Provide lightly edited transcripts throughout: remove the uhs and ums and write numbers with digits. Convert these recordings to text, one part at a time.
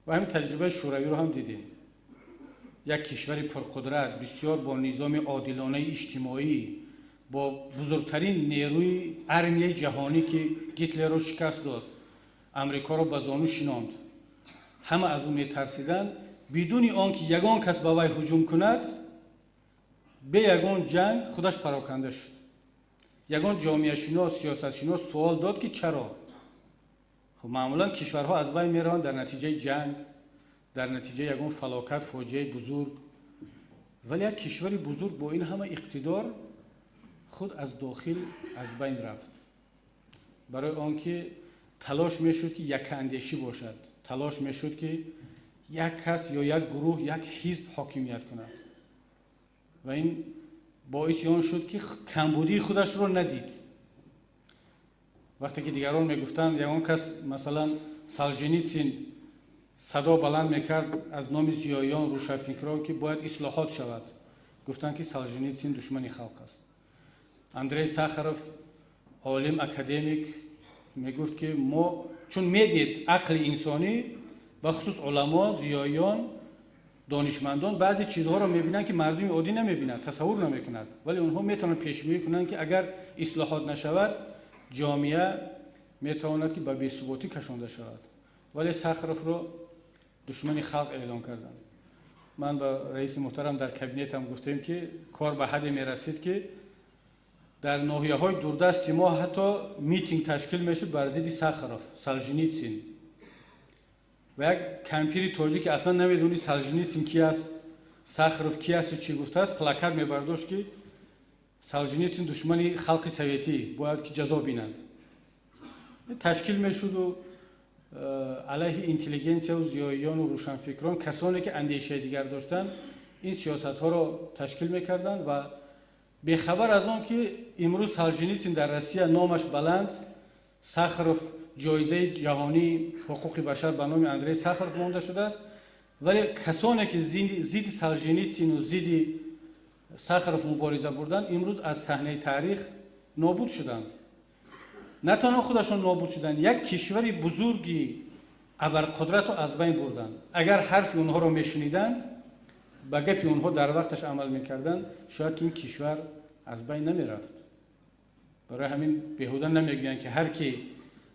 و همین تجربه شوروی رو هم دیدیم. یک کشور پرقدرت بسیار با نظام عادلانه اجتماعی، با بزرگترین نیروی ارمیه جهانی که هیتلر رو شکست داد، امریکا رو به زانو شناند، همه از اون میترسیدن، بدون آنکه یگان کس به وی هجوم کند، به یگان جنگ خودش پراکنده شد. یگان جامعه شناس، سیاست شناس سوال داد که چرا؟ خب معمولا کشورها از بین میروند در نتیجه جنگ، در نتیجه یگان فلاکت، فاجعه بزرگ. ولی یک کشور بزرگ با این همه اقتدار خود از داخل از بین رفت. برای آنکه تلاش میشد که یک اندیشی باشد، تلاش میشد که یک کس یا یک گروه، یک حزب حاکمیت کند و این باعث آن شد که کمبودی خودش را ندید. وقتی که دیگران میگفتند یگان کس مثلا سالژنیتسین صدا بلند میکرد از نام زیایان روشنفکران که باید اصلاحات شود، گفتند که سالژنیتسین دشمن خلق است. اندری ساخروف عالم اکادمیک میگفت که ما چون میدید عقل انسانی به خصوص علما، زیایان، دانشمندان بعضی چیزها رو میبینن که مردم عادی نمیبینند، تصور نمیکنند، ولی اونها میتونن پیشگویی کنند که اگر اصلاحات نشود جامعه میتواند که به بی‌ثباتی کشانده شود. ولی ساخروف رو دشمن خلق اعلام کردند. من با رئیس محترم در کابینت هم گفتیم که کار به حدی میرسید که در ناحیه‌های دوردست ما حتی میتینگ تشکیل میشد بر ضد ساخروف، سالژنیتسین. و یک کمپیر تاجیک که اصلا نمیدونی سالژنیتسین کی است، ساخروف کی است و چی گفته است، پلاکت میبرداشت که سالژنیتسین دشمن خلق سویتی باید که جزا بیند. تشکیل میشد و علیه اینتلیجنسیا و زیایان و روشنفکران، کسانی که اندیشه دیگر داشتند، این سیاست ها را تشکیل میکردند و بخبر از آن که امروز سالژنیتسین در روسیه نامش بلند، ساخروف جایزه جهانی حقوق بشر به نام اندری ساخروف مانده شده است، ولی کسانی که ضد سالژنیتسین و ضد ساخروف مبارزه بردند امروز از صحنه تاریخ نابود شدند. نه تنها خودشان نابود شدند، یک کشور بزرگی ابرقدرت را از بین بردند. اگر حرف اونها را میشنیدند، به گپ اونها در وقتش عمل میکردند، شاید که این کشور از بین نمیرفت. برای همین بیهوده نمیگویند که هر کی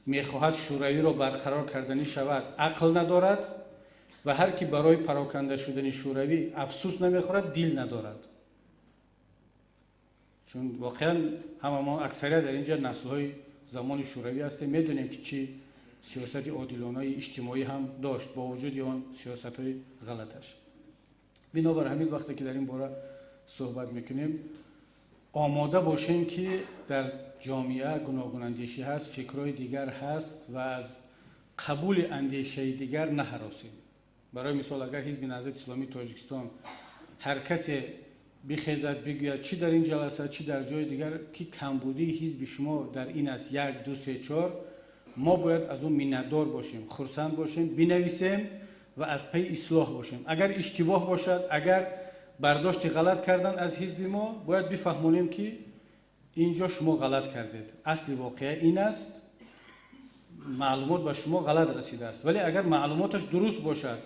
میخواهد شوروی را برقرار کردنی شود عقل ندارد و هر کی برای پراکنده شدن شوروی افسوس نمیخورد دل ندارد. چون واقعا همه ما اکثریت در اینجا نسل‌های زمان شوروی هستیم، میدونیم که چی سیاست عادلانه اجتماعی هم داشت با وجود آن سیاست‌های غلطش. بنابراین همین وقتی که در این باره صحبت میکنیم آماده باشیم که در جامعه گوناگون اندیشه هست، فکرهای دیگر هست و از قبول اندیشه دیگر نهراسیم. برای مثال اگر حزب نهضت اسلامی تاجیکستان هر کسی بخیزد بگوید چی در این جلسه چی در جای دیگر که کمبودی حزب شما در این است 1 2 3 4، ما باید از اون منتدار باشیم، خرسند باشیم، بنویسیم و از پی اصلاح باشیم. اگر اشتباه باشد، اگر برداشت غلط کردن از حزب ما، باید بفهمونیم که اینجا شما غلط کردید، اصل واقعه این است، معلومات به شما غلط رسیده است. ولی اگر معلوماتش درست باشد،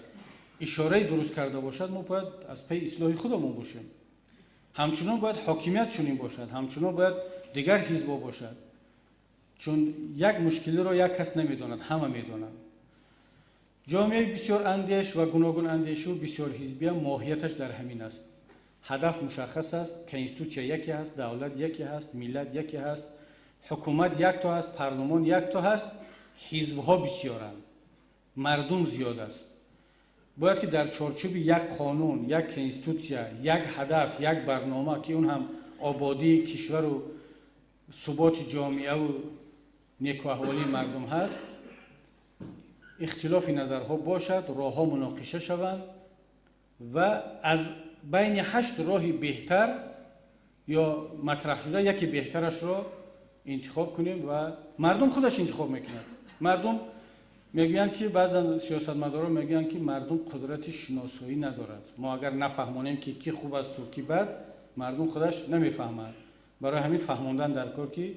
اشاره درست کرده باشد، ما باید از پی اصلاح خودمون باشیم. همچنان باید حاکمیت چنین باشد، همچنان باید دیگر حزب باشد، چون یک مشکلی را یک کس نمیداند، همه میدانند. جامعه بسیار اندیش و گوناگون اندیش و بسیار حزبی ماهیتش در همین است. هدف مشخص است، کنستیتوسیا یکی است، دولت یکی است، ملت یکی است، حکومت یک تا است، پارلمان یک تا است، حزب‌ها بسیارند، مردم زیاد است. باید که در چارچوب یک قانون، یک کنستیتوسیا، یک هدف، یک برنامه که اون هم آبادی کشور و ثبات جامعه و نیک و احوالی مردم هست، اختلاف نظرها باشد، راهها مناقشه شوند و از بین 8 راه بهتر یا مطرح شده یکی بهترش را انتخاب کنیم و مردم خودش انتخاب میکنند. مردم میگویند که بعضا سیاستمداران میگویند که مردم قدرت شناسایی ندارد. ما اگر نفهمونیم که کی خوب است و کی بد، مردم خودش نمیفهمد. برای همین فهموندن در کار که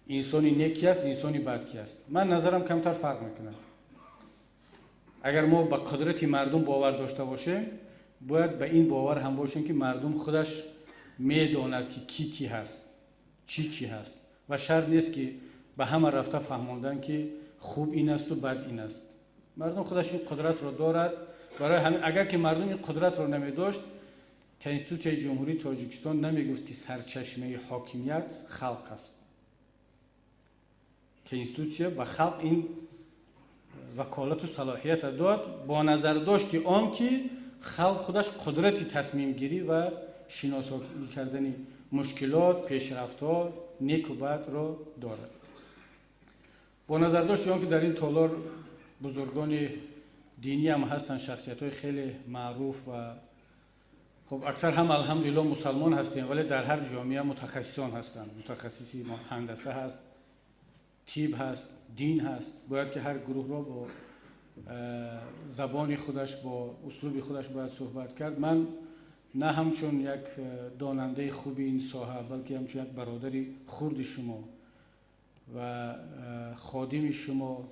انسانی نیکی است، انسانی بد کی است. من نظرم کمتر فرق میکنه. اگر ما به قدرت مردم باور داشته باشیم، باید به این باور هم باشیم که مردم خودش میداند که کی هست، چی هست و شرط نیست که به همه رفته فهموندن که خوب این است و بد این است. مردم خودش این قدرت را دارد. برای همین اگر که مردم این قدرت را نمی داشت، کنستیتوسیون جمهوری تاجیکستان نمیگفت که سرچشمه حاکمیت خلق است. کنستیتوسیون به خلق این وکالت و صلاحیت داد، با نظر داشت که آن که خلق خودش قدرت تصمیم گیری و شناسایی کردن مشکلات، پیشرفت‌ها، نیک و بد را دارد. با نظر داشت که در این تالار بزرگان دینی هم هستند، شخصیت‌های خیلی معروف و خب اکثر هم الحمدلله مسلمان هستیم، ولی در هر جامعه متخصصان هستند. متخصصی هندسه هست، طب هست، دین هست. باید که هر گروه را با زبان خودش، با اسلوب خودش باید صحبت کرد. من نه همچون یک داننده خوبی این ساحه، بلکه همچون یک برادری خرد شما و خادم شما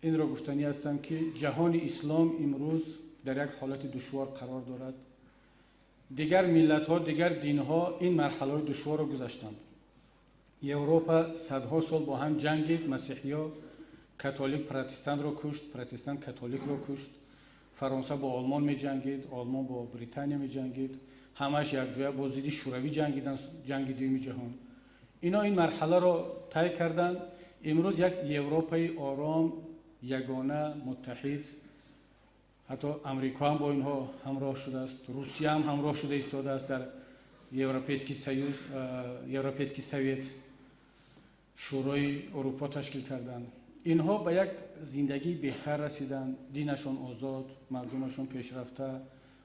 این را گفتنی هستم که جهان اسلام امروز در یک حالت دشوار قرار دارد. دیگر ملت ها، دیگر دین ها این مرحله دشوار را گذشتند. اروپا صدها سال با هم جنگید، مسیحی ها کاتولیک پروتستان را کشت، پروتستان کاتولیک را کشت. فرانسه با آلمان می جنگید، آلمان با بریتانیا می جنگید، همش یک جای با ضد شوروی جنگیدن، جنگ دوم جهان. اینا این مرحله را طی کردند. امروز یک اروپای آرام، یگانه، متحد، حتی امریکا هم با اینها همراه شده است، روسیه هم همراه شده ایستاده است در یوروپیسکی سویت، شورای اروپا تشکیل کردند. اینها به یک زندگی بهتر رسیدند، دینشون آزاد، مردمشون پیشرفته،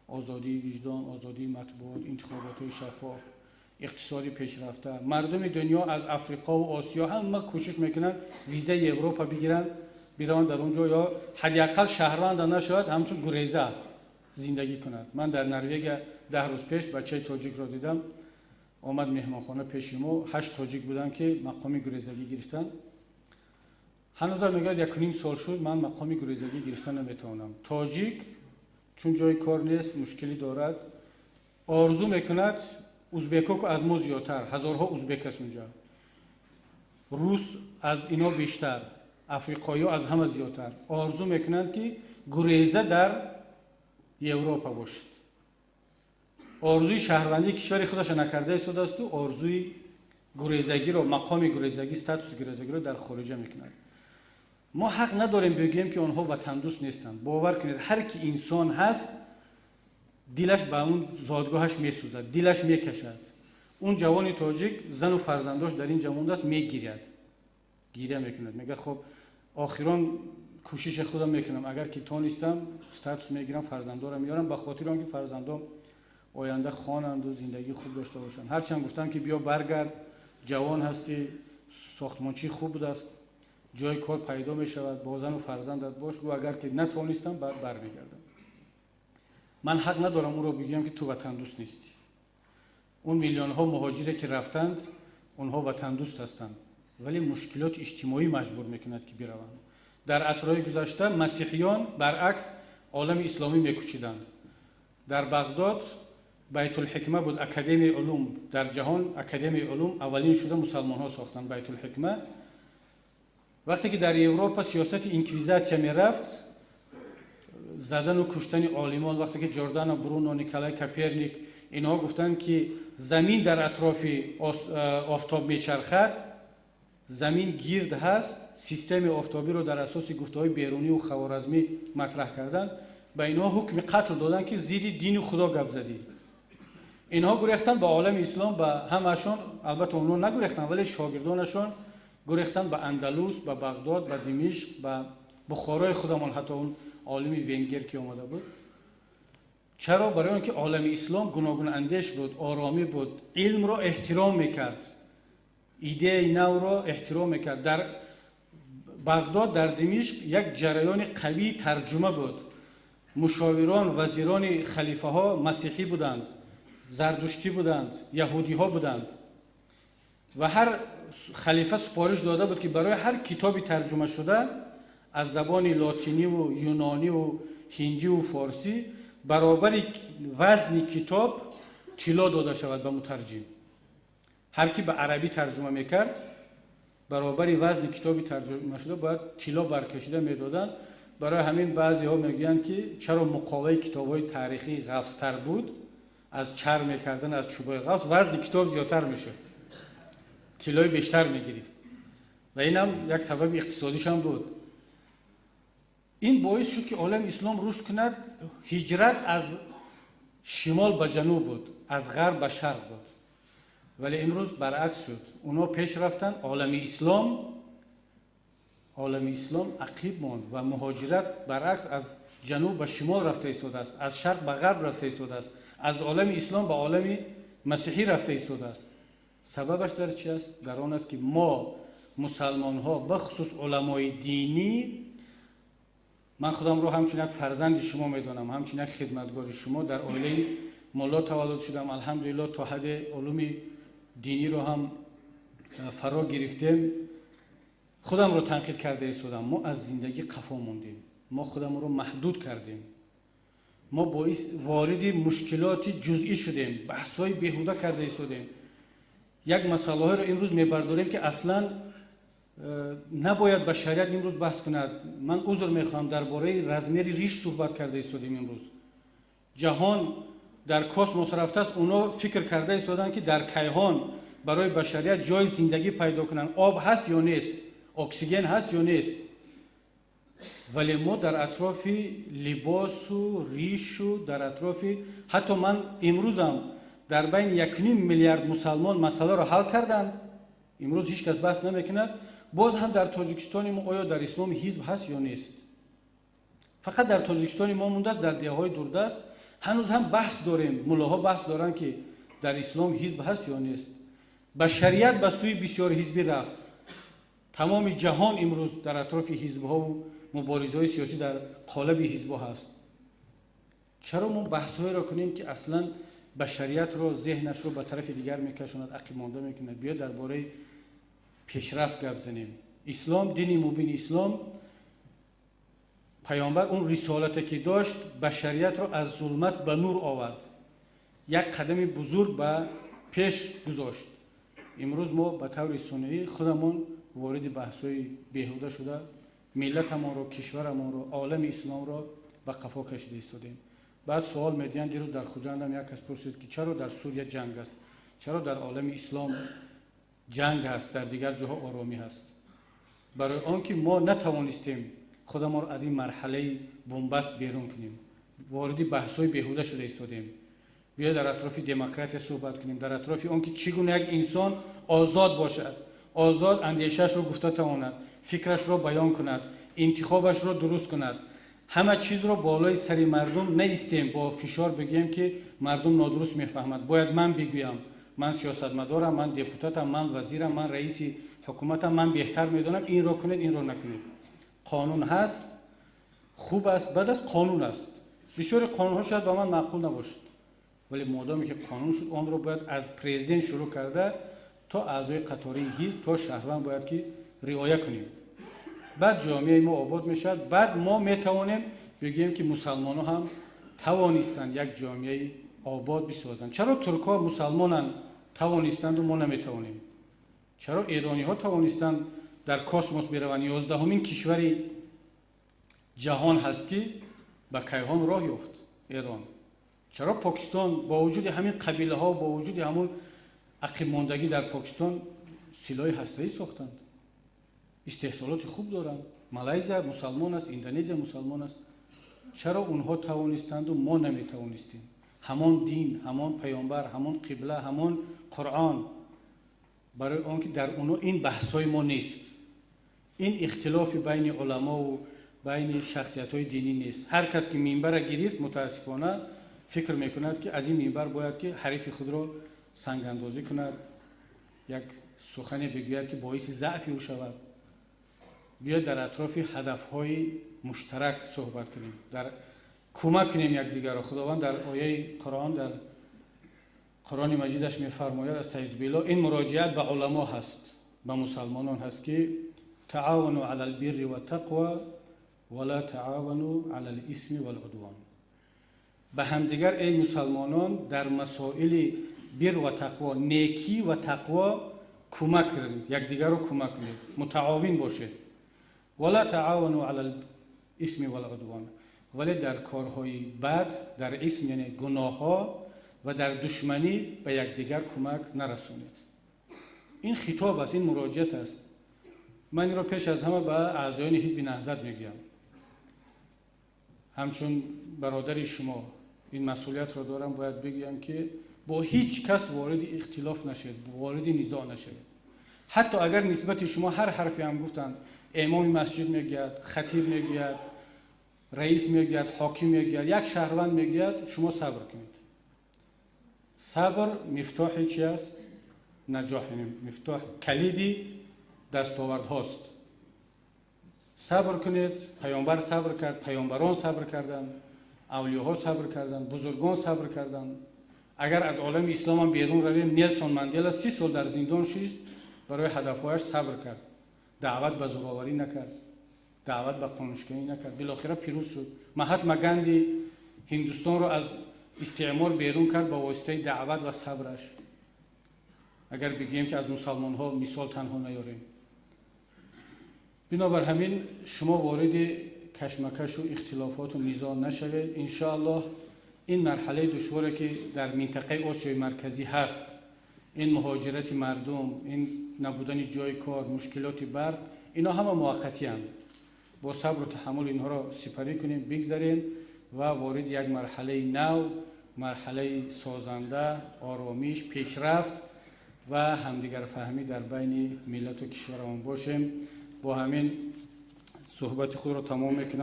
آزادی وجدان، آزادی مطبوعات، انتخابات شفاف، اقتصادی پیشرفته. مردم دنیا از افریقا و آسیا همه کوشش میکنن ویزای اروپا بگیرن، بیرون در اونجا یا حداقل شهروند نشود، همچون گریزه زندگی کند. من در نروژ 10 روز پیش بچه تاجیک را دیدم، آمد مهمانخانه پیش ما، 8 تاجیک بودن که مقام گریزگی گرفتن. هنوز میگه 1.5 سال شد من مقام گریزگی گرفتن نمیتونم. تاجیک چون جای کار نیست، مشکلی دارد، آرزو میکند ازبکو که از ما زیادتر، هزارها ازبک است اونجا، روس از اینا بیشتر، افریقایی از همه زیادتر، آرزو میکنند که گریزه در اروپا باشد. آرزوی شهروندی کشور خودش نکرده است و آرزوی گریزگی رو، مقام گریزگی، استاتوس گریزگی رو در خارج میکنند. ما حق نداریم بگیم که آنها وطن دوست نیستند. باور کنید هر کی انسان هست دلش به اون زادگاهش میسوزد، دلش میکشد. اون جوان تاجیک زن و فرزنداش در این جمع است، میگیرد، گیره میکند، میگه خب آخران کوشش خودم میکنم، اگر که تونستم استاتوس میگیرم، فرزندارم میارم، به خاطر آنکه فرزندام آینده خوانند و زندگی خوب داشته باشند. هرچند گفتم که بیا برگرد، جوان هستی، ساختمانچی خوب است، جای کار پیدا می شود، با زن و فرزندت باش. و اگر که نتونستم بعد برمیگردم. من حق ندارم اون رو بگم که تو وطن دوست نیستی. اون میلیون ها مهاجری که رفتند اونها وطن دوست هستند، ولی مشکلات اجتماعی مجبور میکند که بروند. در عصرهای گذشته مسیحیان برعکس عالم اسلامی میکوشیدند. در بغداد بیت الحکمه بود، اکادمی علوم در جهان، اکادمی علوم اولین شده مسلمان ها ساختن بیت الحکمه. وقتی که در اروپا سیاست انکویزیسیون می رفت، زدن و کشتن عالمان، وقتی که جردان برونو، نیکولای کپرنیک اینها گفتن که زمین در اطراف آفتاب میچرخد، زمین گرد هست، سیستم آفتابی رو در اساس گفته‌های بیرونی و خوارزمی مطرح کردن، به اینها حکم قتل دادن که زیدی دین خدا گپ زدی. اینها گریختن به عالم اسلام، به همشون، البته اونها نگریختن ولی شاگردانشون گریختن به اندلس، به بغداد، به دمشق، به بخارای خودمان، حتی اون عالم ونگر که آمده بود. چرا؟ برای اینکه عالم اسلام گوناگون اندیش بود، آرامی بود، علم را احترام میکرد، ایده نو را احترام میکرد. در بغداد، در دمشق یک جریان قوی ترجمه بود. مشاوران، وزیران خلیفه ها مسیحی بودند، زردشتی بودند، یهودی ها بودند و هر خلیفه سپارش داده بود که برای هر کتابی ترجمه شده از زبان لاتینی و یونانی و هندی و فارسی برابر وزن کتاب طلا داده شود به مترجم. هر کی به عربی ترجمه میکرد برابر وزن کتابی ترجمه شده باید طلا برکشیده میدادن. برای همین بعضی ها میگن که چرا مقاومه کتاب‌های تاریخی غوث‌تر بود، از چرم میکردن از چوبای غوث وزن کتاب زیادتر میشه، طلای بیشتر میگرفت و اینم یک سبب اقتصادیش هم بود. این باعث شد که عالم اسلام رشد کند. هجرت از شمال به جنوب بود، از غرب به شرق بود، ولی امروز برعکس شد. اونا پیش رفتن، عالم اسلام عقیب ماند و مهاجرت برعکس از جنوب به شمال رفته ایستاده است، از شرق به غرب رفته ایستاده است، از عالم اسلام به عالم مسیحی رفته ایستاده است. سببش در چی است؟ در آن است که ما مسلمان ها به خصوص علمای دینی، من خودم رو همچون یک فرزند شما میدونم، همچون یک خدمتگار شما، در عائله مولا تولد شدم، الحمدلله تا حد علوم دینی رو هم فرا گرفتیم. خودم رو تنقید کرده ایستادم، ما از زندگی قفا موندیم، ما خودم رو محدود کردیم، ما باعث وارد مشکلات جزئی شدیم، بحث‌های بیهوده کرده ایستادیم. یک مسئله رو امروز میبرداریم که اصلاً نباید بشریت امروز بحث کند. من عذر میخوام، درباره رزمیر ریش صحبت کرده ایستادیم. امروز جهان در کاسموس رفته است، اونا فکر کرده ایستادن که در کیهان برای بشریت جای زندگی پیدا کنن، آب هست یا نیست، اکسیژن هست یا نیست. ولی ما در اطراف لباس و ریش و در اطراف، حتی من امروزم در بین 1.5 میلیارد مسلمان مسئله را حل کردند. امروز هیچ کس بحث نمیکند. باز هم در تاجیکستان ما آیا در اسلام حزب هست یا نیست؟ فقط در تاجیکستان ما مونده است، در دیههای دوردست هنوز هم بحث داریم، ملاها بحث دارن که در اسلام حزب هست یا نیست. بشریت به سوی بسیار حزبی رفت. تمام جهان امروز در اطراف حزب‌ها و مبارزه‌های سیاسی در قالب حزب‌ها هست. چرا ما بحث‌هایی را کنیم که اصلاً بشریت رو، ذهنش رو به طرف دیگر میکشاند، عقب مانده میکند؟ بیا درباره پیشرفت گپ بزنیم. اسلام، دین مبین اسلام، پیامبر اون رسالتی که داشت بشریت رو از ظلمت به نور آورد، یک قدم بزرگ به پیش گذاشت. امروز ما به طور سنوی خودمون وارد بحث‌های بیهوده شده، ملتمون رو، کشورمون رو، عالم اسلام رو به قفا کشیده ایستادیم. بعد سوال میدین، دیروز در خوجندم یک کس پرسید که چرا در سوریه جنگ است، چرا در عالم اسلام جنگ هست، در دیگر جاها آرامی هست؟ برای آنکه ما نتوانستیم خودمان رو از این مرحله بنبست بیرون کنیم، وارد بحث‌های بیهوده شده ایستادیم. بیا در اطراف دموکراسی صحبت کنیم، در اطراف آنکه چگونه یک انسان آزاد باشد، آزاد اندیشش رو گفته تواند، فکرش رو بیان کند، انتخابش رو درست کند. همه چیز رو بالای سر مردم نیستیم با فشار بگیم که مردم نادرست میفهمند. باید من بگویم، من سیاستمدارم، من دپوتاتم، من وزیرم، من رئیس حکومتم، من بهتر میدونم، این رو کنید، این رو نکنید. قانون هست، خوب است، بد است، قانون است. بسیار قانون ها شاید به من معقول نباشد، ولی مادامی که قانون شد، آن رو باید از پرزیدنت شروع کرده تا اعضای قطاری حزب تا شهروند باید که رعایت کنیم. بعد جامعه ما آباد میشد. بعد ما میتوانیم بگیم که مسلمان ها هم توانستند یک جامعه آباد بسازند. چرا ترک ها مسلمانان توانستند و ما نمیتوانیم؟ چرا ایرانی ها توانستند در کاسموس بروند؟ 11مین کشور جهان هست که به کیهان راه یافت، ایران. چرا پاکستان با وجود همین قبیله ها، با وجود همون عقب ماندگی در پاکستان سلاح هسته‌ای ساختند؟ استحصالات خوب دارند. مالایزیا مسلمان است، اندونزیا مسلمان است. چرا اونها توانستند و ما نمیتوانستیم؟ همان دین، همان پیامبر، همان قبله، همان قرآن. برای آنکه در اونها این بحث‌های ما نیست، این اختلاف بین علما و بین شخصیت‌های دینی نیست. هر کس که منبر گرفت متاسفانه فکر میکند که از این منبر باید که حریف خود را سنگ اندازی کند، یک سخنی بگوید که باعث ضعف او شود. بیا در اطراف هدف‌های مشترک صحبت کنیم، در کمک کنیم یکدیگر را. خداوند در آیه قرآن، در قرآن مجیدش می‌فرماید استعیذ بالله، این مراجعت به علما هست، به مسلمانان هست که تعاونوا علی البر و التقوی ولا تعاونوا علی الاثم والعدوان. به همدیگر ای مسلمانان در مسائل بر و تقوا، نیکی و تقوا کمک کنید، یکدیگر رو کمک کنید، متعاون باشید. ولا تعاونوا علی الاثم والعدوان. ولی در کارهای بد، در اسم یعنی گناه ها و در دشمنی به یکدیگر کمک نرسونید. این خطاب است، این مراجعت است. من این را پیش از همه به اعضایان حزب نهضت میگم. همچون برادر شما این مسئولیت را دارم، باید بگم که با هیچ کس وارد اختلاف نشید، وارد نزاع نشید. حتی اگر نسبت شما هر حرفی هم گفتن، امام مسجد میگید، خطیب میگید، رئیس میگید، حاکم میگید، یک شهروند میگید، شما صبر کنید. صبر مفتاح چی است؟ نجاح، مفتاح کلیدی دستاورد هاست. صبر کنید. پیامبر صبر کرد، پیامبران صبر کردند، اولیاء صبر کردند، بزرگان صبر کردند. اگر از عالم اسلام هم بیرون رویم، نیلسون ماندلا 30 سال در زندان شیست، برای هدفهایش صبر کرد. دعوت به زورآوری نکرد، دعوت به قانونشکنی نکرد، بالاخره پیروز شد. مهاتما گاندی هندوستان رو از استعمار بیرون کرد با واسطه دعوت و صبرش. اگر بگیم که از مسلمان ها مثال تنها نیاریم. بنابر همین شما وارد کشمکش و اختلافات و نزاع نشوید. ان شاء الله این مرحله دشواری که در منطقه آسیای مرکزی هست، این مهاجرت مردم، این نبودن جای کار، مشکلات برق، اینا همه موقتی اند. با صبر و تحمل اینها را سپری کنیم، بگذاریم و وارد یک مرحله نو، مرحله سازنده، آرامش، پیشرفت و همدیگر فهمی در بین ملت و کشورمان باشیم. با همین صحبت خود را تمام میکنم.